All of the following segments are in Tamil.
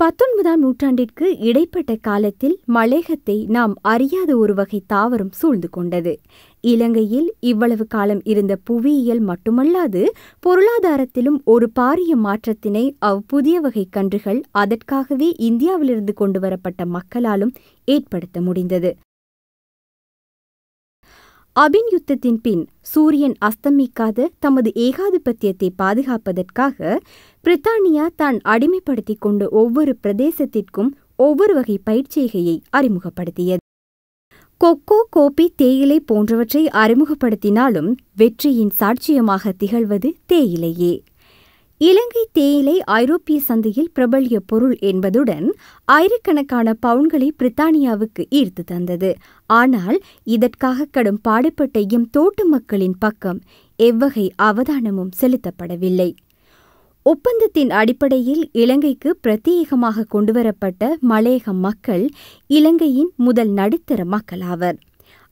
19ஆம் நூற்றாண்டிற்கு இடைப்பட்ட காலத்தில் மலேகத்தை நாம் அறியாத ஒரு வகை தாவரம் சூழ்ந்து கொண்டது. இலங்கையில் இவ்வளவு காலம் இருந்த புவியியல் மட்டுமல்லாது பொருளாதாரத்திலும் ஒரு பாரிய மாற்றத்தினை புதிய வகை கன்றுகள் அதற்காகவே இந்தியாவிலிருந்து கொண்டுவரப்பட்ட மக்களாலும் ஏற்படுத்த முடிந்தது. அபின் யுத்தத்தின் பின் சூரியன் அஸ்தமிக்காத தமது ஏகாதிபத்தியத்தை பாதுகாப்பதற்காக பிரித்தானியா தான் அடிமைப்படுத்திக் கொண்ட ஒவ்வொரு பிரதேசத்திற்கும் ஒவ்வொரு வகை பயிர்ச்செய்கையை அறிமுகப்படுத்தியது. கொக்கோ, கோபி, தேயிலை போன்றவற்றை அறிமுகப்படுத்தினாலும் வெற்றியின் சாட்சியமாக திகழ்வது தேயிலையே. இலங்கை தேயிலை ஐரோப்பிய சந்தையில் பிரபல்ய பொருள் என்பதுடன் ஆயிரக்கணக்கான பவுன்களை பிரித்தானியாவுக்கு ஈர்த்து தந்தது. ஆனால் இதற்காக கடும் பாடுபட்ட எம் தோட்ட மக்களின் பக்கம் எவ்வகை அவதானமும் செலுத்தப்படவில்லை. ஒப்பந்தத்தின் அடிப்படையில் இலங்கைக்கு பிரத்யேகமாக கொண்டுவரப்பட்ட மலையக மக்கள் இலங்கையின் முதல் நடுத்தர மக்களாவர்.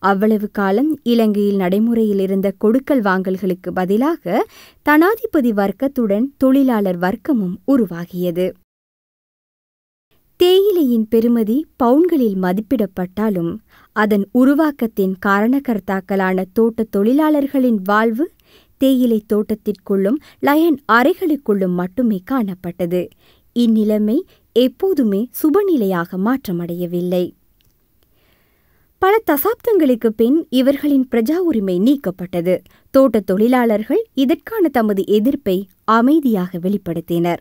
அவ்வளவு காலம் இலங்கையில் நடைமுறையில் இருந்த கொடுக்கல் வாங்கல்களுக்கு பதிலாக தனாதிபதி வர்க்கத்துடன் தொழிலாளர் வர்க்கமும் உருவாகியது. தேயிலையின் பெறுமதி பவுன்களில் மதிப்பிடப்பட்டாலும் அதன் உருவாக்கத்தின் காரணகர்த்தாக்களான தோட்ட தொழிலாளர்களின் வாழ்வு தேயிலை தோட்டத்திற்குள்ளும் லயன் அறைகளுக்குள்ளும் மட்டுமே காணப்பட்டது. இந்நிலைமை எப்போதுமே சுபநிலையாக மாற்றமடையவில்லை. பல தசாப்தங்களுக்கு பின் இவர்களின் பிரஜா உரிமை நீக்கப்பட்டது. தோட்ட தொழிலாளர்கள் இதற்கான தமது எதிர்ப்பை அமைதியாக வெளிப்படுத்தினர்.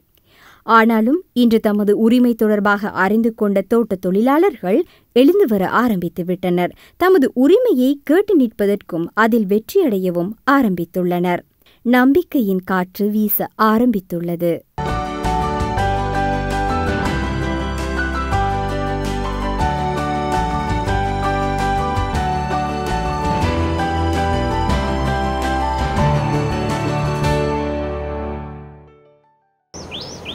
ஆனாலும் இன்று தமது உரிமை தொடர்பாக அறிந்து கொண்ட தோட்ட தொழிலாளர்கள் எழுந்து வர ஆரம்பித்துவிட்டனர். தமது உரிமையை கேட்டு நிற்பதற்கும் அதில் வெற்றியடையவும் ஆரம்பித்துள்ளனர். நம்பிக்கையின் காற்று வீச ஆரம்பித்துள்ளது.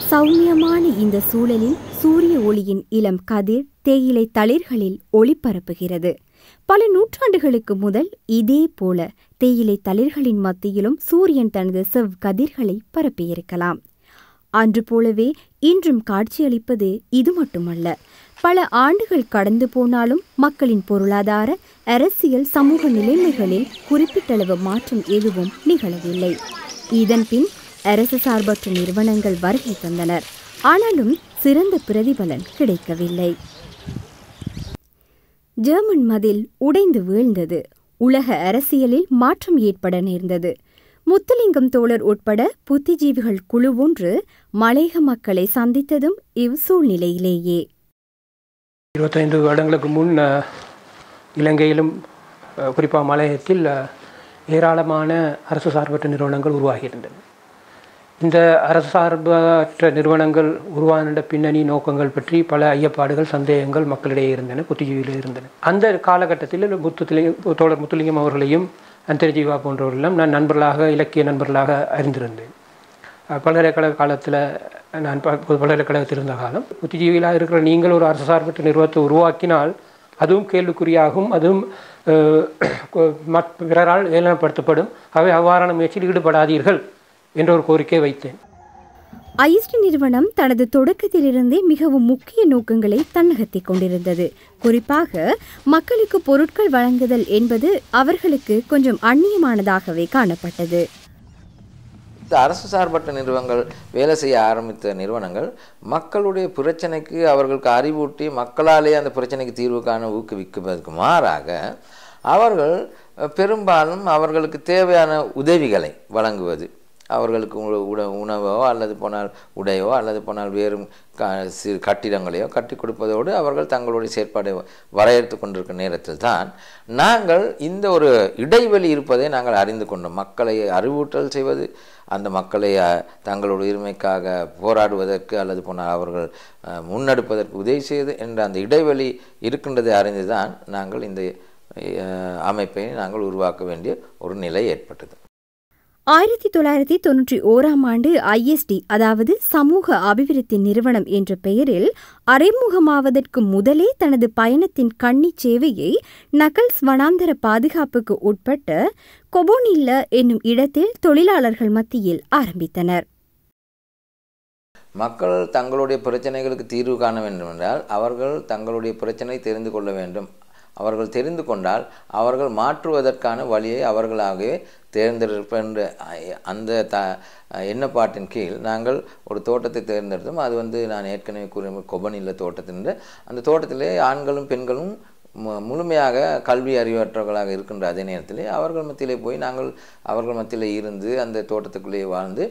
சௌமியமான இந்த சூழலில் சூரிய ஒளியின் இளம் கதிர் தேயிலை தளிர்களில் ஒளிபரப்புகிறது. பல நூற்றாண்டுகளுக்கு முதல் இதே போல தேயிலை தளிர்களின் மத்தியிலும் சூரியன் தனது செவ்கதிர்களை பரப்பியிருக்கலாம். அன்று போலவே இன்றும் காட்சியளிப்பது இது மட்டுமல்ல. பல ஆண்டுகள் கடந்து போனாலும் மக்களின் பொருளாதார, அரசியல், சமூக நிலைமைகளில் குறிப்பிட்டளவு மாற்றம் எதுவும் நிகழவில்லை. இதன்பின் அரசு சார்பற்ற நிறுவனங்கள் வருகை தந்தனர். ஆனாலும் சிறந்த பிரதிபலன் கிடைக்கவில்லை. ஜெர்மன் மதில் உடைந்து வீழ்ந்தது. உலக அரசியலில் மாற்றம் ஏற்பட நேர்ந்தது. முத்துலிங்கம் தோழர் உட்பட புத்திஜீவிகள் குழு ஒன்று மலையக மக்களை சந்தித்ததும் இவ்சூழ்நிலையிலேயே. 25 வருடங்களுக்கு முன் இலங்கையிலும் குறிப்பாக மலையகத்தில் ஏராளமான அரசு சார்பற்ற நிறுவனங்கள் உருவாகியிருந்தன. இந்த அரசு சார்பற்ற நிறுவனங்கள் உருவான பின்னணி நோக்கங்கள் பற்றி பல ஐயப்பாடுகள், சந்தேகங்கள் மக்களிடையே இருந்தன, புத்திஜீவியில் இருந்தன. அந்த காலகட்டத்தில் தோழர் முத்துலிங்கம் அவர்களையும் அந்தர்ஜீவா போன்றவர்களெல்லாம் நான் நண்பர்களாக, இலக்கிய நண்பர்களாக அறிந்திருந்தேன். பல்கலைக்கழக காலத்தில் நான் பல்கலைக்கழகத்தில் இருந்த காலம், புத்திஜீவிகளாக இருக்கிற நீங்கள் ஒரு அரசு சார்பற்ற நிறுவனத்தை உருவாக்கினால் அதுவும் கேள்விக்குறியாகும், அதுவும் பிறரால் ஏளனப்படுத்தப்படும். அவை அவ்வாறான முயற்சியில் ஈடுபடாதீர்கள் என்ற ஒரு கோரிக்கை வைத்தேன். ஐஎஸ்டி நிறுவனம் தனது தொடக்கத்திலிருந்தே மிகவும் முக்கிய நோக்கங்களை தன்னகத்திக் கொண்டிருந்தது. குறிப்பாக மக்களுக்கு பொருட்கள் வழங்குதல் என்பது அவர்களுக்கு கொஞ்சம் அந்நியமானதாகவே காணப்பட்டது. இந்த அரசு சார்பற்ற நிறுவனங்கள் வேலை செய்ய ஆரம்பித்த நிறுவனங்கள் மக்களுடைய பிரச்சனைக்கு அவர்களுக்கு அறிவூட்டி மக்களாலே அந்த பிரச்சனைக்கு தீர்வு காண ஊக்குவிப்பதற்கு மாறாக அவர்கள் பெரும்பாலும் அவர்களுக்கு தேவையான உதவிகளை வழங்குவது, அவர்களுக்கு உணவோ அல்லது போனால் உடையோ அல்லது போனால் வேறு சிறு கட்டிடங்களையோ கட்டி கொடுப்பதோடு அவர்கள் தங்களுடைய செயற்பாடை வரையறுத்து கொண்டிருக்கிற நேரத்தில் தான் நாங்கள் இந்த ஒரு இடைவெளி இருப்பதை நாங்கள் அறிந்து கொண்டோம். மக்களை அறிவூட்டல் செய்வது, அந்த மக்களை தங்களுடைய உரிமைக்காக போராடுவதற்கு அல்லது போனால் அவர்கள் முன்னெடுப்பதற்கு உதவி செய்வது என்ற அந்த இடைவெளி இருக்கின்றதை அறிந்து தான் நாங்கள் இந்த அமைப்பை நாங்கள் உருவாக்க வேண்டிய ஒரு நிலை ஏற்பட்டது. 1991ஆம் ஆண்டு ஐஎஸ்டி, அதாவது சமூக அபிவிருத்தி நிறுவனம் என்ற பெயரில் அறிமுகமாவதற்கு முதலே தனது பயணத்தின் கன்னி சேவையை நகல்ஸ் வனாந்தர பாதுகாப்புக்கு உட்பட்ட கொபோனில்ல என்னும் இடத்தில் தொழிலாளர்கள் மத்தியில் ஆரம்பித்தனர். மக்கள் தங்களுடைய பிரச்சனைகளுக்கு தீர்வு காண வேண்டும் என்றால் அவர்கள் தங்களுடைய பிரச்சனை தெரிந்து கொள்ள வேண்டும். அவர்கள் தெரிந்து கொண்டால் அவர்கள் மாற்றுவதற்கான வழியை அவர்களாகவே தேர்ந்தெடுப்பென்ற அந்த எண்ணப்பாட்டின் கீழ் நாங்கள் ஒரு தோட்டத்தை தேர்ந்தெடுத்தோம். அது நான் ஏற்கனவே கூறிய கொபனில்ல தோட்டத்தின் அந்த தோட்டத்திலே ஆண்களும் பெண்களும் முழுமையாக கல்வி அறிவற்றவர்களாக இருக்கின்ற அதே நேரத்திலே அவர்கள் மத்தியிலே போய் நாங்கள் அவர்கள் மத்தியிலே இருந்து அந்த தோட்டத்துக்குள்ளேயே வாழ்ந்து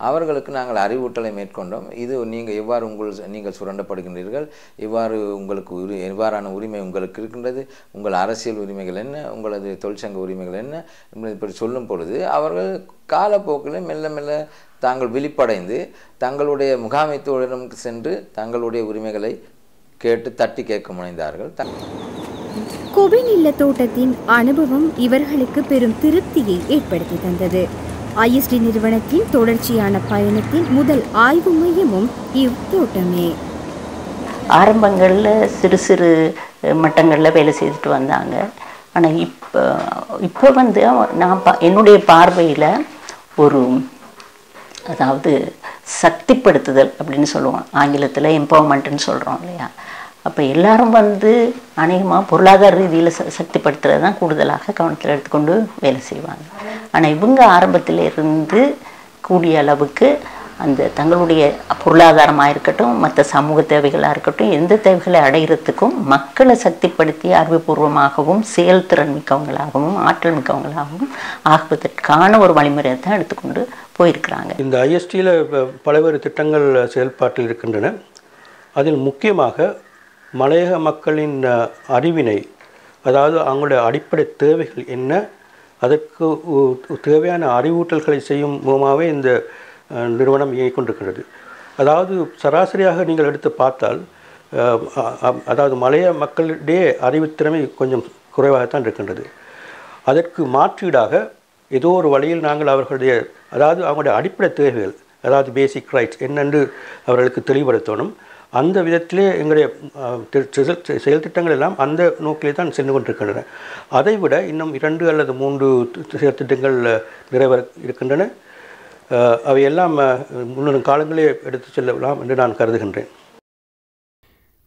அவர்களுக்கு நாங்கள் அறிவூட்டலை மேற்கொண்டோம். இது நீங்கள் எவ்வாறு நீங்கள் சுரண்டப்படுகின்றீர்கள், எவ்வாறு உங்களுக்கு எவ்வாறான உரிமை உங்களுக்கு இருக்கின்றது, உங்கள் அரசியல் உரிமைகள் என்ன, உங்களது தொழிற்சங்க உரிமைகள் என்ன என்பதை இப்படி சொல்லும் பொழுது அவர்கள் காலப்போக்கில் மெல்ல மெல்ல தாங்கள் விழிப்படைந்து தங்களுடைய முகாமைத்துவரிடம் சென்று தங்களுடைய உரிமைகளை கேட்டு தட்டி கேட்க முனைந்தார்கள். கொபின் இல்ல தோட்டத்தின் அனுபவம் இவர்களுக்கு பெரும் திருப்தியை ஏற்படுத்தி தந்தது. ISD நிறுவனத்தின் தொடர்ச்சியான பயணத்தின் முதல் ஆய்வு மையமும் இத்தோட்டமே. ஆரம்பங்களில் சிறு சிறு மட்டங்களில் வேலை செய்துட்டு வந்தாங்க. ஆனால் இப்போ நான் என்னுடைய பார்வையில் ஒரு அதாவது சக்திப்படுத்துதல் அப்படின்னு சொல்லுவோம், ஆங்கிலத்தில் எம்பவர்மெண்ட்டுன்னு சொல்கிறோம் இல்லையா. அப்போ எல்லாரும் அநேகமாக பொருளாதார ரீதியில் சக்திப்படுத்துறது தான் கூடுதலாக கவனத்தில் எடுத்துக்கொண்டு வேலை செய்வாங்க. ஆனால் இவங்க ஆரம்பத்திலிருந்து கூடிய அளவுக்கு அந்த தங்களுடைய பொருளாதாரமாக இருக்கட்டும், மற்ற சமூக தேவைகளாக இருக்கட்டும், எந்த தேவைகளை அடைகிறதுக்கும் மக்களை சக்திப்படுத்தி அறிவுபூர்வமாகவும் செயல்திறன் மிக்கவங்களாகவும் ஆற்றல் மிக்கவங்களாகவும் ஆகுவதற்கான ஒரு வழிமுறையை தான் எடுத்துக்கொண்டு போயிருக்கிறாங்க. இந்த ISDயில் பல்வேறு திட்டங்கள் செயல்பாட்டில் இருக்கின்றன. அதில் முக்கியமாக மலையக மக்களின் அறிவினை, அதாவது அவங்களுடைய அடிப்படை தேவைகள் என்ன, அதற்கு தேவையான அறிவூட்டல்களை செய்யும் மூலமாகவே இந்த நிறுவனம் இயங்கிக் கொண்டிருக்கிறது. அதாவது சராசரியாக நீங்கள் எடுத்து பார்த்தால் அதாவது மலைய மக்களிடையே அறிவுத்திறமை கொஞ்சம் குறைவாகத்தான் இருக்கின்றது. அதற்கு மாற்றீடாக ஏதோ ஒரு வழியில் நாங்கள் அவர்களுடைய அதாவது அவங்களுடைய அடிப்படை தேவைகள், அதாவது பேசிக் ரைட்ஸ் என்னென்று அவர்களுக்கு தெளிவுபடுத்தணும். அந்த விதத்திலே எங்களுடைய செயல் திட்டங்கள் எல்லாம் அந்த நோக்கிலே தான் சென்று கொண்டிருக்கின்றன. அதைவிட இன்னும் 2 அல்லது 3 செயல் திட்டங்கள் நிறைவேற இருக்கின்றன. அவையெல்லாம் முன்வரும் காலங்களே எடுத்து செல்லலாம் என்று நான் கருதுகின்றேன்.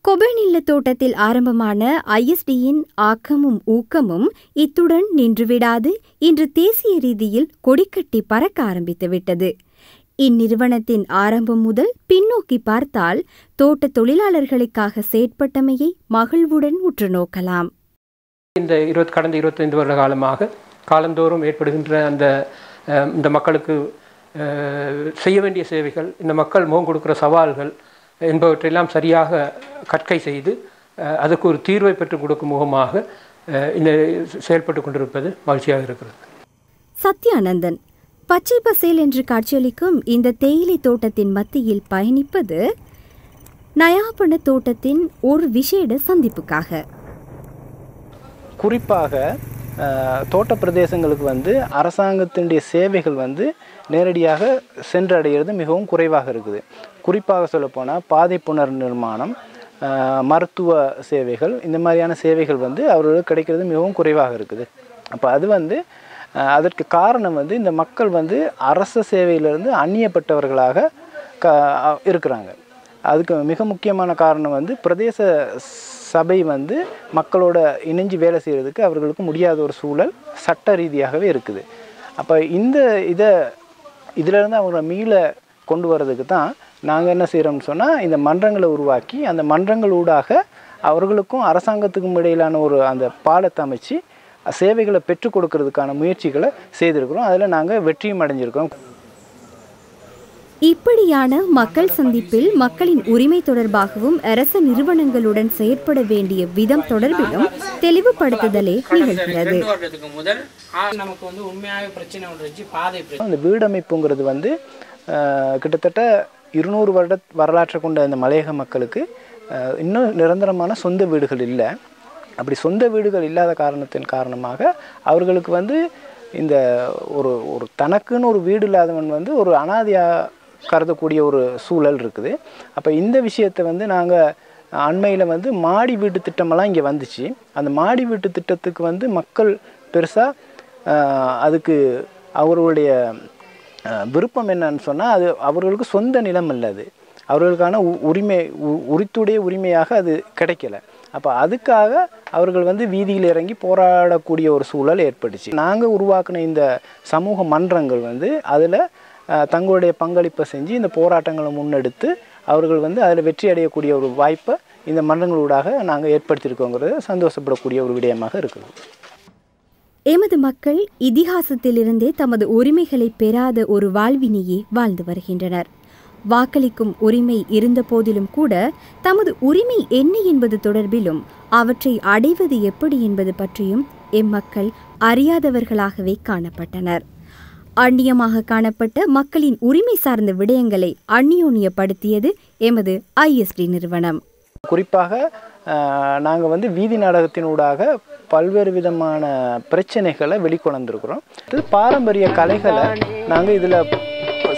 கொபன் இல்ல தோட்டத்தில் ஆரம்பமான ISDயின் ஆக்கமும் ஊக்கமும் இத்துடன் நின்றுவிடாது இன்று தேசிய ரீதியில் கொடிக்கட்டி பறக்க ஆரம்பித்துவிட்டது. இந்நிறுவனத்தின் ஆரம்பம் முதல் பின்னோக்கி பார்த்தால் தோட்ட தொழிலாளர்களுக்காக செயற்பட்டமையை மகிழ்வுடன் உற்று நோக்கலாம். கடந்த 25 வருட காலமாக காலந்தோறும் ஏற்படுகின்ற இந்த மக்களுக்கு செய்ய வேண்டிய சேவைகள், இந்த மக்கள் முகம் கொடுக்கிற சவால்கள் என்பவற்றையெல்லாம் சரியாக கற்கை செய்து அதுக்கு ஒரு தீர்வை பெற்றுக் கொடுக்கும் முகமாக இந்த செயல்பட்டு கொண்டிருப்பது மகிழ்ச்சியாக இருக்கிறது. சத்யானந்தன் பச்சை பசேல் என்று காட்சியளிக்கும் இந்த தேயிலை தோட்டத்தின் மத்தியில் பயணிப்பது நயாபண தோட்டத்தின் ஒரு விசேட சந்திப்புக்காக. குறிப்பாக தோட்ட பிரதேசங்களுக்கு அரசாங்கத்தினுடைய சேவைகள் நேரடியாக சென்றடைகிறது மிகவும் குறைவாக இருக்குது. குறிப்பாக சொல்லப்போனால் பாதை புனர் நிர்மாணம், மருத்துவ சேவைகள், இந்த மாதிரியான சேவைகள் அவர்களுக்கு கிடைக்கிறது மிகவும் குறைவாக இருக்குது. அப்போ அது அதற்கு காரணம் இந்த மக்கள் அரச சேவையிலிருந்து அந்நியப்பட்டவர்களாக இருக்கிறாங்க. அதுக்கு மிக முக்கியமான காரணம் பிரதேச சபை மக்களோட இணைஞ்சு வேலை செய்கிறதுக்கு அவர்களுக்கு முடியாத ஒரு சூழல் சட்ட ரீதியாகவே இருக்குது. அப்போ இதிலேருந்து அவங்கள மீள கொண்டு வர்றதுக்கு தான் நாங்கள் என்ன செய்கிறோம்னு சொன்னால், இந்த மன்றங்களை உருவாக்கி அந்த மன்றங்களூடாக அவர்களுக்கும் அரசாங்கத்துக்கும் இடையிலான ஒரு அந்த பாலத்தை அமைச்சு சேவைகளை பெற்றுக் கொடுக்கறதுக்கான முயற்சிகளை செய்திருக்கிறோம். அதில் நாங்கள் வெற்றியும் அடைஞ்சிருக்கோம். இப்படியான மக்கள் சந்திப்பில் மக்களின் உரிமை தொடர்பாகவும் அரசு நிறுவனங்களுடன் செயற்பட வேண்டிய விதம் தொடர்பிலும் தெளிவுபடுத்துதலே நிகழ்கிறது. இந்த வீடமைப்புங்கிறது கிட்டத்தட்ட 200 வருட வரலாற்றை கொண்ட இந்த மலையக மக்களுக்கு இன்னும் நிரந்தரமான சொந்த வீடுகள் இல்லை. அப்படி சொந்த வீடுகள் இல்லாத காரணத்தின் காரணமாக அவர்களுக்கு இந்த ஒரு தனக்குன்னு ஒரு வீடு இல்லாதவன் ஒரு அனாதையாக கருதக்கூடிய ஒரு சூழல் இருக்குது. அப்போ இந்த விஷயத்தை நாங்கள் அண்மையில் மாடி வீட்டு திட்டமெல்லாம் இங்கே வந்துச்சு. அந்த மாடி வீட்டு திட்டத்துக்கு மக்கள் பெருசாக அதுக்கு அவர்களுடைய விருப்பம் என்னன்னு சொன்னால், அது அவர்களுக்கு சொந்த நிலம் இல்லை. அவர்களுக்கான உரித்துடைய உரிமையாக அது கிடைக்கல. அப்போ அதுக்காக அவர்கள் வந்து வீதியில் இறங்கி போராடக்கூடிய ஒரு சூழல் ஏற்பட்டுச்சு. நாங்கள் உருவாக்கின இந்த சமூக மன்றங்கள் வந்து அதில் தங்களுடைய பங்களிப்பை செஞ்சு இந்த போராட்டங்களை முன்னெடுத்து அவர்கள் வந்து அதில் வெற்றி அடையக்கூடிய ஒரு வாய்ப்பை இந்த மன்றங்களூடாக நாங்கள் ஏற்படுத்தியிருக்கோங்கிறது சந்தோஷப்படக்கூடிய ஒரு விடயமாக இருக்குது. எமது மக்கள் இதிகாசத்திலிருந்தே தமது உரிமைகளை பெறாத ஒரு வாழ்வினையே வாழ்ந்து வருகின்றனர். வாக்களிக்கும் உரிமை இருந்த போதிலும் கூட தமது உரிமை என்ன என்பது தொடர்பிலும் அவற்றை அடைவது எப்படி என்பது பற்றியும் எம்மக்கள் அறியாதவர்களாகவே காணப்பட்டனர். அந்நியமாக காணப்பட்ட மக்களின் உரிமை சார்ந்த விடயங்களை அந்நியோன்யப்படுத்தியது எமது ISD நிறுவனம். குறிப்பாக நாங்கள் வந்து வீதி நாடகத்தினூடாக பல்வேறு விதமான பிரச்சனைகளை வெளிக்கொண்டிருக்கிறோம். பாரம்பரிய கலைகளை நாங்கள் இதில்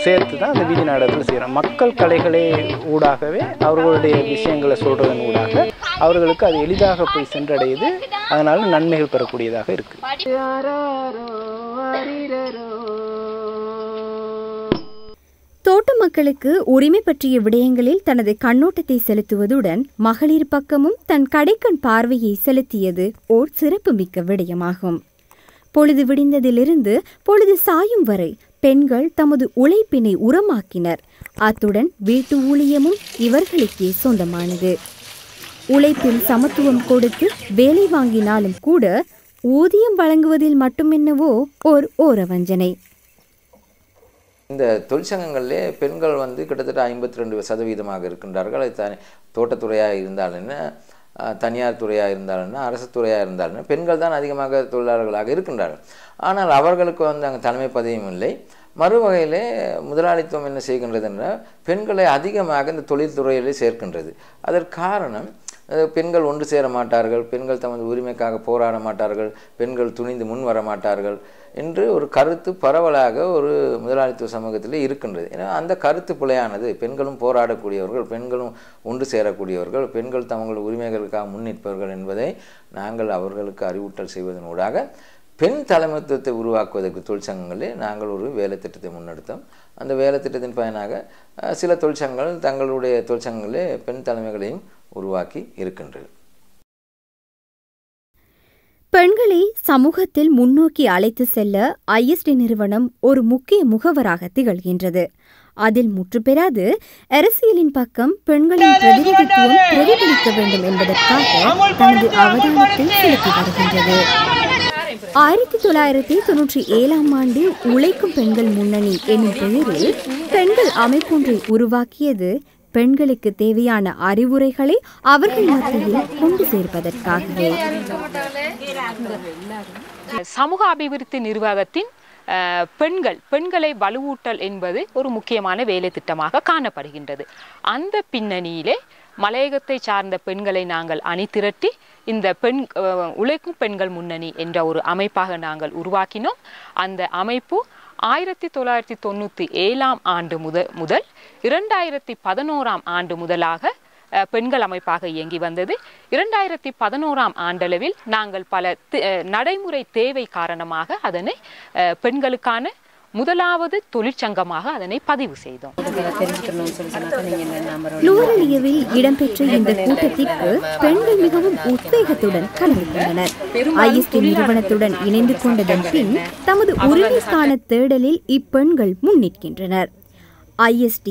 சேர்த்து தான் அந்த வீதி நாடகத்தில் செய்கிறோம். மக்கள் கலைகளே ஊடாகவே அவர்களுடைய விஷயங்களை சொல்கிறதன் ஊடாக அவர்களுக்கு அது எளிதாக போய் சென்றடையுது. அதனால் நன்மைகள் பெறக்கூடியதாக இருக்குது. தோட்ட மக்களுக்கு உரிமை பற்றிய விடயங்களில் தனது கண்ணோட்டத்தை செலுத்துவதுடன் மகளிர் பக்கமும் தன் கடைக்கண் பார்வையை செலுத்தியது ஓர் சிறப்புமிக்க விடயமாகும். பொழுது விடிந்ததிலிருந்து பொழுது சாயும் வரை பெண்கள் தமது உழைப்பினை உரமாக்கினர். அத்துடன் வீட்டு ஊழியமும் இவர்களுக்கே சொந்தமானது. உழைப்பில் சமத்துவம் கொடுத்து வேலை வாங்கினாலும் கூட ஊதியம் வழங்குவதில் மட்டுமென்னவோ ஓர் ஓரவஞ்சனை. இந்த தொழிற்சங்கங்களிலே பெண்கள் வந்து கிட்டத்தட்ட 52% இருக்கின்றார்கள். அது தோட்டத்துறையாக இருந்தால் என்ன, தனியார் துறையாக இருந்தால் என்ன, அரசு துறையாக இருந்தால் என்ன, பெண்கள் தான் அதிகமாக தொழிலாளர்களாக இருக்கின்றார்கள். ஆனால் அவர்களுக்கு வந்து அங்கே தலைமை பதவியும் இல்லை. மறுவகையிலே முதலாளித்துவம் என்ன செய்கின்றது என்றால் பெண்களை அதிகமாக இந்த தொழில்துறையிலே சேர்க்கின்றது. அதற்கு காரணம் பெண்கள் ஒன்று சேர மாட்டார்கள், பெண்கள் தமது உரிமைக்காக போராட மாட்டார்கள், பெண்கள் துணிந்து முன் வர மாட்டார்கள் என்று ஒரு கருத்து பரவலாக ஒரு முதலாளித்துவ சமூகத்தில் இருக்கின்றது. ஏன்னா அந்த கருத்து பிழையானது. பெண்களும் போராடக்கூடியவர்கள், பெண்களும் ஒன்று சேரக்கூடியவர்கள், பெண்கள் தங்கள் உரிமைகளுக்காக முன்னிற்பவர்கள் என்பதை நாங்கள் அவர்களுக்கு அறிவூட்டல் செய்வதனூடாக பெண் தலைமைத்துவத்தை உருவாக்குவதற்கு தொழிற்சங்கங்களே நாங்கள் ஒரு வேலை திட்டத்தை முன்னெடுத்தோம். அந்த வேலை திட்டத்தின் பயனாக சில தொழிற்சங்கங்கள் தங்களுடைய தொழிற்சங்கங்களே பெண் தலைமைகளையும் உருவாக்கி இருக்கின்றது. பெண்களை சமூகத்தில் முன்னோக்கி அழைத்து செல்ல ISD நிறுவனம் ஒரு முக்கிய முகவராக திகழ்கின்றது. அதில் முற்றுப்பெறாது அரசியலின் பக்கம் பெண்களின் பிரதிநிதித்துவம் பிரதிபலிக்க வேண்டும் என்பதற்காக தனது அவதானத்தை செலுத்தி வருகின்றது. 1997 ஆண்டு உழைக்கும் பெண்கள் முன்னணி என்னும் பெயரில் பெண்கள் அமைப்பொன்றை உருவாக்கியது பெண்களுக்கு தேவையான அறிவுரைகளை அவர்கள் மத்தியில் கொண்டு சேர்ப்பதற்காகவே. சமூக அபிவிருத்தி நிர்வாகத்தின் பெண்களை வலுவூட்டல் என்பது ஒரு முக்கியமான வேலை திட்டமாக காணப்படுகின்றது. அந்த பின்னணியிலே மலையகத்தை சார்ந்த பெண்களை நாங்கள் அணிதிரட்டி இந்த உழைக்கும் பெண்கள் முன்னணி என்ற ஒரு அமைப்பாக நாங்கள் உருவாக்கினோம். அந்த அமைப்பு 1997 ஆண்டு முதல் 2011 ஆண்டு முதலாக பெண்கள் அமைப்பாக இயங்கி வந்தது. 2011 ஆண்டளவில் நாங்கள் பல நடைமுறை தேவை காரணமாக அதனை பெண்களுக்கான முதலாவது தொழிற்சங்கமாக அதனை பதிவு செய்தோம். நூறலியவில் இடம்பெற்ற இந்த கூட்டத்திற்கு பெண்கள் மிகவும் உத்வேகத்துடன் கலந்து கொண்டனர். ISD நிறுவனத்துடன் இணைந்து கொண்டதன் பின் தமது உரிமைக்கான தேடலில் இப்பெண்கள் முன்னிற்கின்றனர். ISD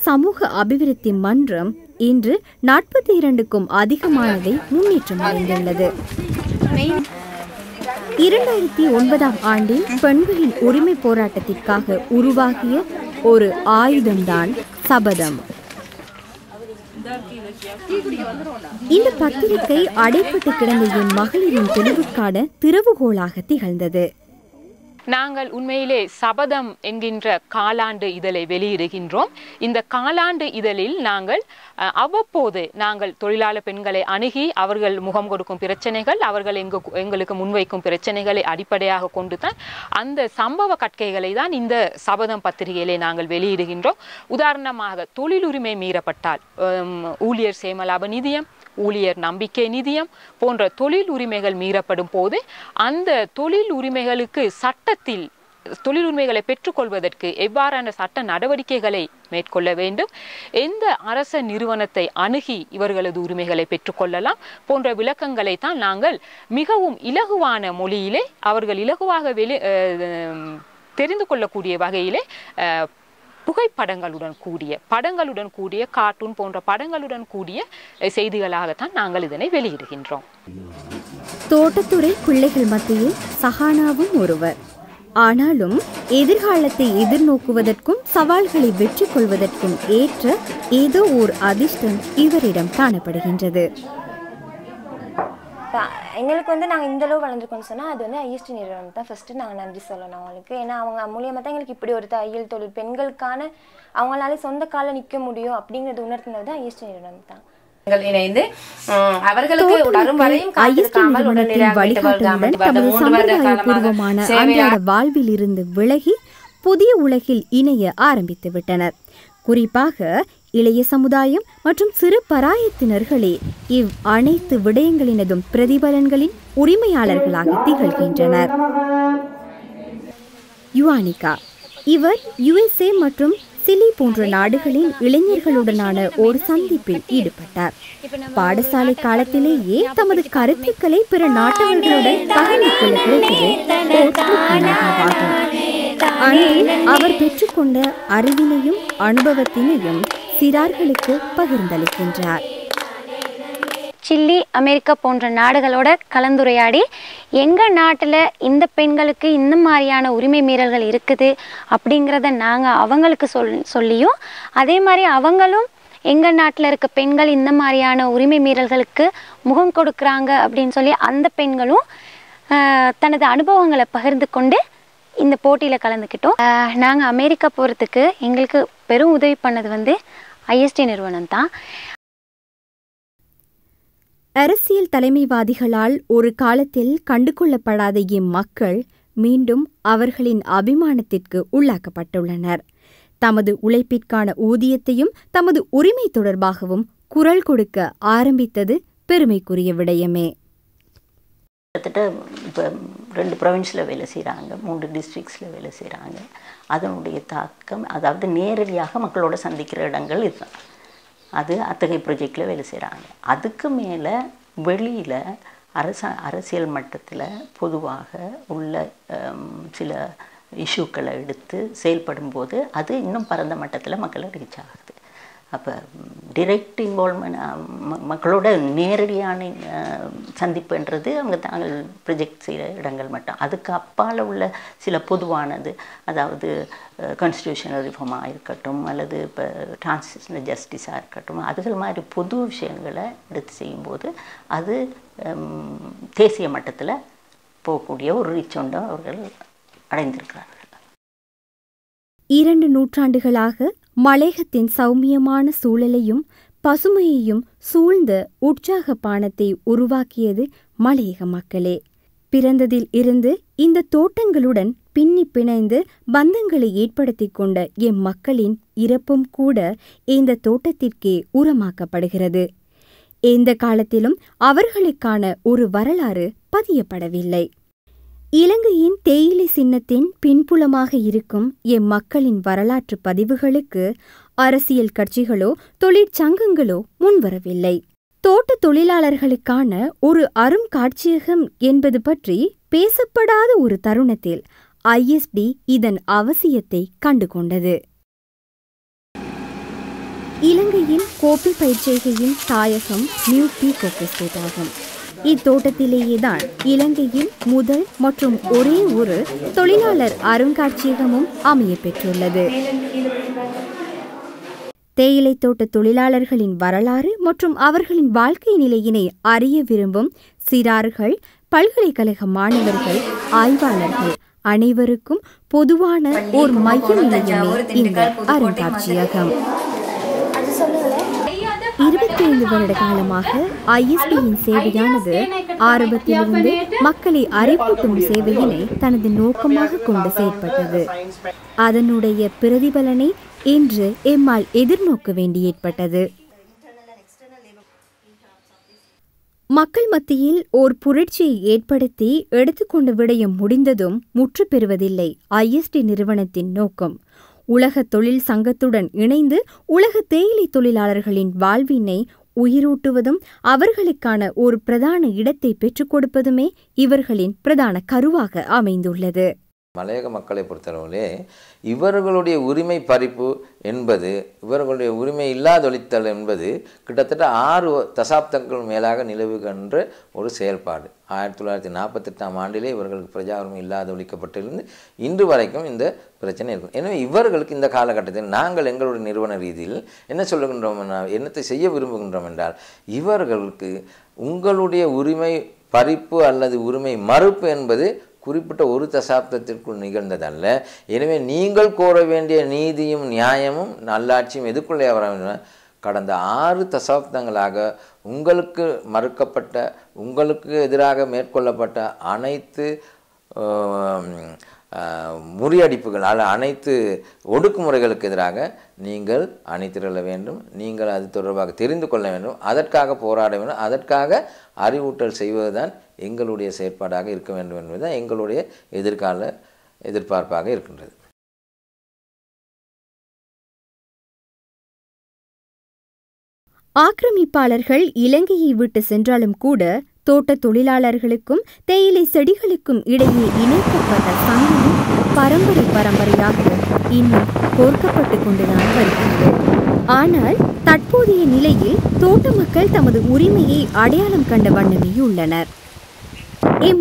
சமூக அபிவிருத்தி மன்றம் இன்று 42க்கும் அதிகமானதை முன்னேற்றம் அடைந்துள்ளது. 2009 ஆண்டில் பெண்களின் உரிமை போராட்டத்திற்காக உருவாகிய ஒரு ஆயுதம்தான் சபதம். இந்த பத்திரிகை அடைப்பட்டு கிடந்த என் மகளிரின் தெளிவுக்கான திறவுகோலாக திகழ்ந்தது. நாங்கள் உண்மையிலே சபதம் என்கின்ற காலாண்டு இதழை வெளியிடுகின்றோம். இந்த காலாண்டு இதழில் நாங்கள் அவ்வப்போது நாங்கள் தொழிலாளர் பெண்களை அணுகி அவர்கள் முகம் கொடுக்கும் பிரச்சனைகள், அவர்கள் எங்களுக்கு முன்வைக்கும் பிரச்சனைகளை அடிப்படையாக கொண்டு தான் அந்த சம்பவ கட்கைகளை தான் இந்த சபதம் பத்திரிகையிலே நாங்கள் வெளியிடுகின்றோம். உதாரணமாக தொழில் உரிமை மீறப்பட்டால் ஊழியர் சேமலாப நிதியம், ஊழியர் நம்பிக்கை நிதியம் போன்ற தொழில் உரிமைகள் மீறப்படும் போது அந்த தொழில் உரிமைகளுக்கு சட்டத்தில் தொழில் உரிமைகளை பெற்றுக்கொள்வதற்கு எவ்வாறான சட்ட நடவடிக்கைகளை மேற்கொள்ள வேண்டும், எந்த அரச நிறுவனத்தை அணுகி இவர்களது உரிமைகளை பெற்றுக்கொள்ளலாம் போன்ற விளக்கங்களை தான் நாங்கள் மிகவும் இலகுவான மொழியிலே அவர்கள் இலகுவாக தெரிந்து கொள்ளக்கூடிய வகையிலே புகைப்படங்களுடன் கூடிய கார்ட்டூன் போன்ற படங்களுடன் கூடிய செய்திகளாகத்தான் நாங்கள் இதனை வெளியிடுகின்றோம். தோட்டத்துறை பிள்ளைகள் மத்தியில் சஹானாவும் ஒருவர். ஆனாலும் எதிர்காலத்தை எதிர்நோக்குவதற்கும் சவால்களை வெற்றி கொள்வதற்கும் ஏற்ற ஏதோ ஓர் அதிர்ஷ்டம் இவரிடம் காணப்படுகின்றது. எங்களுக்கு நாங்கள் இந்தளவு வளர்ந்துருக்கோம்னு சொன்னால் அது ஐஎஸ்டி நிறுவனம் தான் ஃபஸ்ட்டு நாங்கள் நன்றி சொல்லணும் அவங்களுக்கு. ஏன்னா அவங்க மூலியமாக தான் எங்களுக்கு இப்படி ஒரு தையல் தொழில் பெண்களுக்கான அவங்களாலே சொந்த காலில் நிற்க முடியும் அப்படிங்கிறது உணர்த்தினது தான் ஐஎஸ்டி நிறுவனம் தான். வாழ்வில் இருந்து விலகி புதிய உலகில் இணைய ஆரம்பித்து விட்டனர். குறிப்பாக இளைய சமுதாயம் மற்றும் சிறு பராயத்தினர்களே இவ் அனைத்து விடயங்களினதும் பிரதிபலன்களின் உரிமையாளர்களாக திகழ்கின்றனர். யுவானிகா இவர் USA மற்றும் சிலி போன்ற நாடுகளின் இளைஞர்களுடனான ஒரு சந்திப்பில் ஈடுபட்டார். பாடசாலை காலத்திலேயே தமது கருத்துக்களை பிற நாட்டவர்களுடன் பகிர்ந்து கொள்ள கிடைத்தது. அவர் பெற்றுக்கொண்ட அறிவினையும் அனுபவத்தினையும் சிறார்களுக்கு பகிர்ந்தளிக்கின்றார். சில்லி, அமெரிக்கா போன்ற நாடுகளோட கலந்துரையாடி எங்கள் நாட்டில் இந்த பெண்களுக்கு இந்த மாதிரியான உரிமை மீறல்கள் இருக்குது அப்படிங்கிறத நாங்கள் அவங்களுக்கு சொல்லியும், அதே மாதிரி அவங்களும் எங்கள் நாட்டில் இருக்க பெண்கள் இந்த மாதிரியான உரிமை மீறல்களுக்கு முகம் கொடுக்குறாங்க அப்படின்னு சொல்லி அந்த பெண்களும் தனது அனுபவங்களை பகிர்ந்து கொண்டு இந்த போட்டியில் கலந்துக்கிட்டோம். நாங்கள் அமெரிக்கா போகிறதுக்கு எங்களுக்கு பெரும் உதவி பண்ணது ஐஎஸ்டி நிறுவனம் தான். அரசியல் தலைமைவாதிகளால் ஒரு காலத்தில் கண்டுகொள்ளப்படாத இம்மக்கள் மீண்டும் அவர்களின் அபிமானத்திற்கு உள்ளாக்கப்பட்டுள்ளனர். தமது உழைப்பிற்கான ஊதியத்தையும் தமது உரிமை தொடர்பாகவும் குரல் கொடுக்க ஆரம்பித்தது பெருமைக்குரிய விடயமே. கிட்டத்தட்ட இப்போ 2 ப்ரொவின்ஸில் வேலை செய்கிறாங்க, 3 டிஸ்ட்ரிக்ஸில் வேலை செய்கிறாங்க. அதனுடைய தாக்கம், அதாவது நேரடியாக மக்களோட சந்திக்கிற இடங்கள் இதுதான். அது அத்தகைய ப்ரொஜெக்டில் வேலை செய்கிறாங்க. அதுக்கு மேலே வெளியில் அரசியல் மட்டத்தில் பொதுவாக உள்ள சில இஷ்யூக்களை எடுத்து செயல்படும்போது அது இன்னும் பரந்த மட்டத்தில் மக்களை ரீச் ஆகுது. அப்போ டிரெக்ட் இன்வால்மெண்ட், மக்களோட நேரடியான சந்திப்புன்றது அவங்க தாங்கள் ப்ரொஜெக்ட் செய்கிற இடங்கள் மட்டும். அதுக்கு அப்பால் உள்ள சில பொதுவானது, அதாவது கான்ஸ்டியூஷனல் ரிஃபார்மாக இருக்கட்டும் அல்லது இப்போ டிரான்சிஷனல் ஜஸ்டிஸாக இருக்கட்டும், அதுகள் மாதிரி பொது விஷயங்களை எடுத்து செய்யும்போது அது தேசிய மட்டத்தில் போகக்கூடிய ஒரு ரீச்சொண்டை அவர்கள் அடைந்திருக்கிறார்கள். 2 நூற்றாண்டுகளாக மலேகத்தின் சௌமியமான சூழலையும் பசுமையையும் சூழ்ந்த உற்சாக பானத்தை உருவாக்கியது மலையக மக்களே. பிறந்ததில் இருந்து இந்த தோட்டங்களுடன் பின்னி பிணைந்து பந்தங்களை ஏற்படுத்தி கொண்ட மக்களின் இறப்பும் கூட இந்த தோட்டத்திற்கே உரமாக்கப்படுகிறது. எந்த காலத்திலும் அவர்களுக்கான ஒரு வரலாறு பதியப்படவில்லை. இலங்கையின் தேயிலை சின்னத்தின் பின்புலமாக இருக்கும் மக்களின் வரலாற்று பதிவுகளுக்கு அரசியல் கட்சிகளோ தொழிற்சங்கங்களோ முன்வரவில்லை. தோட்ட தொழிலாளர்களுக்கான ஒரு அருங்காட்சியகம் என்பது பற்றி பேசப்படாத ஒரு தருணத்தில் ஐஎஸ்டி இதன் அவசியத்தை கண்டுகொண்டது. இலங்கையின் கோப்பை பயிர்ச்செய்கையின் தாயகம் நியூ பீகாக் எஸ்டேட் ஆகும். இத்தோட்டத்திலேயேதான் இலங்கையின் முதல் மற்றும் ஒரே ஒரு தொழிலாளர் அருங்காட்சியகமும் அமைய பெற்றுள்ளது. தேயிலை தோட்ட தொழிலாளர்களின் வரலாறு மற்றும் அவர்களின் வாழ்க்கை நிலையினை அறிய விரும்பும் சிறார்கள், பல்கலைக்கழக மாணவர்கள், ஆய்வாளர்கள் அனைவருக்கும் பொதுவான ஓர் மைய நிலையமே இந்த அருங்காட்சியகம். 25 வருட காலமாக ஐஎஸ்டியின் சேவையானது ஆரம்பத்திலிருந்து மக்களை அறிவூட்டும் சேவையினை தனது நோக்கமாக கொண்டு செயற்பட்டது. அதனுடைய பிரதிபலனை இன்று எம்மால் எதிர்நோக்க வேண்டி ஏற்பட்டது. மக்கள் மத்தியில் ஓர் புரட்சியை ஏற்படுத்தி எடுத்துக்கொண்டு விடயம் முடிந்ததும் முற்று பெறுவதில்லை ஐஎஸ்டி நிறுவனத்தின் நோக்கம். உலக தொழில் சங்கத்துடன் இணைந்து உலக தேயிலை தொழிலாளர்களின் வாழ்வினை உயிரூட்டுவதும் அவர்களுக்கான ஒரு பிரதான இடத்தை பெற்றுக் கொடுப்பதுமே இவர்களின் பிரதான கருவாக அமைந்துள்ளது. மலையக மக்களை பொறுத்தளவிலே இவர்களுடைய உரிமை பறிப்பு என்பது, இவர்களுடைய உரிமை இல்லாதொழித்தல் என்பது கிட்டத்தட்ட 6 தசாப்தங்கள் மேலாக நிலவுகின்ற ஒரு செயல்பாடு. 1948ஆம் ஆண்டிலே இவர்களுக்கு பிரஜா உரிமை இல்லாதொழிக்கப்பட்டிருந்து இன்று வரைக்கும் இந்த பிரச்சனை இருக்கும். எனவே இவர்களுக்கு இந்த காலகட்டத்தில் நாங்கள் எங்களுடைய நிறுவன ரீதியில் என்ன சொல்லுகின்றோம், என்னத்தை செய்ய விரும்புகின்றோம் என்றால், இவர்களுக்கு உங்களுடைய உரிமை பறிப்பு அல்லது உரிமை மறுப்பு என்பது குறிப்பிட்ட ஒரு தசாப்தத்திற்குள் நிகழ்ந்ததல்ல. எனவே நீங்கள் கோர வேண்டிய நீதியும் நியாயமும் நல்லாட்சியும் எதுக்குள்ளே வர வேண்டும்? கடந்த 6 தசாப்தங்களாக உங்களுக்கு மறுக்கப்பட்ட, உங்களுக்கு எதிராக மேற்கொள்ளப்பட்ட அனைத்து முறியடிப்புகள் அனைத்து ஒடுக்குமுறைகளுக்கு எதிராக நீங்கள் அணிதிரள வேண்டும். நீங்கள் அது தொடர்பாக தெரிந்து கொள்ள வேண்டும். அதற்காக போராட வேண்டும். அதற்காக அறிவூட்டல் செய்வதுதான் எங்களுடைய செயற்பாடாக இருக்க வேண்டும் என்பதுதான் எங்களுடைய எதிர்கால எதிர்பார்ப்பாக இருக்கின்றது. ஆக்கிரமிப்பாளர்கள் இலங்கையை விட்டு சென்றாலும் கூட தோட்ட தொழிலாளர்களுக்கும் தேயிலை செடிகளுக்கும் இடையே இணைக்கப்பட்ட சங்கிலி பரம்பரையாக இன்னும் கோர்க்கப்பட்டு கொண்டுதான் வருகிறது. ஆனால் தற்போதைய நிலையில் தோட்ட மக்கள் தமது உரிமையை அடையாளம் கண்ட வண்ணமே உள்ளனர்.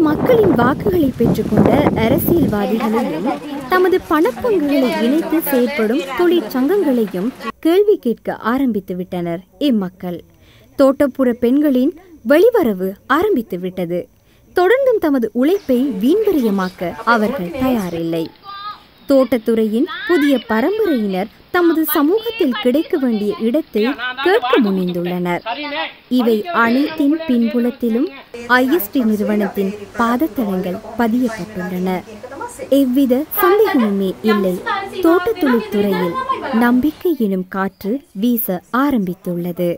மக்களின் வாக்குகளை பெற்றுக்கொண்ட அரசியல்வாதிகளையும் தமது பணப்பங்குகளை இணைத்து செயற்படும் தொழிற்சங்கங்களையும் கேள்வி கேட்க ஆரம்பித்து விட்டனர் இம்மக்கள். தோட்டப்புற பெண்களின் வெளிவரவு ஆரம்பித்து விட்டது. தொடர்ந்தும் தமது உழைப்பை வீண்விரயமாக்க அவர்கள் தயாரில்லை. தோட்டத்துறையின் புதிய பரம்பரையினர் தமது சமூகத்தில் கிடைக்க வேண்டிய இடத்தை கேட்க முன்னிந்துள்ளனர். இவை அனைத்தின் பின்புலத்திலும் ஐஎஸ்டி நிறுவனத்தின் பாதத்தளங்கள் பதியப்பட்டுள்ளன. எவ்வித சந்தேகமுமே இல்லை, தோட்டத் தொழில்துறையில் நம்பிக்கை எனும் காற்று வீச ஆரம்பித்துள்ளது.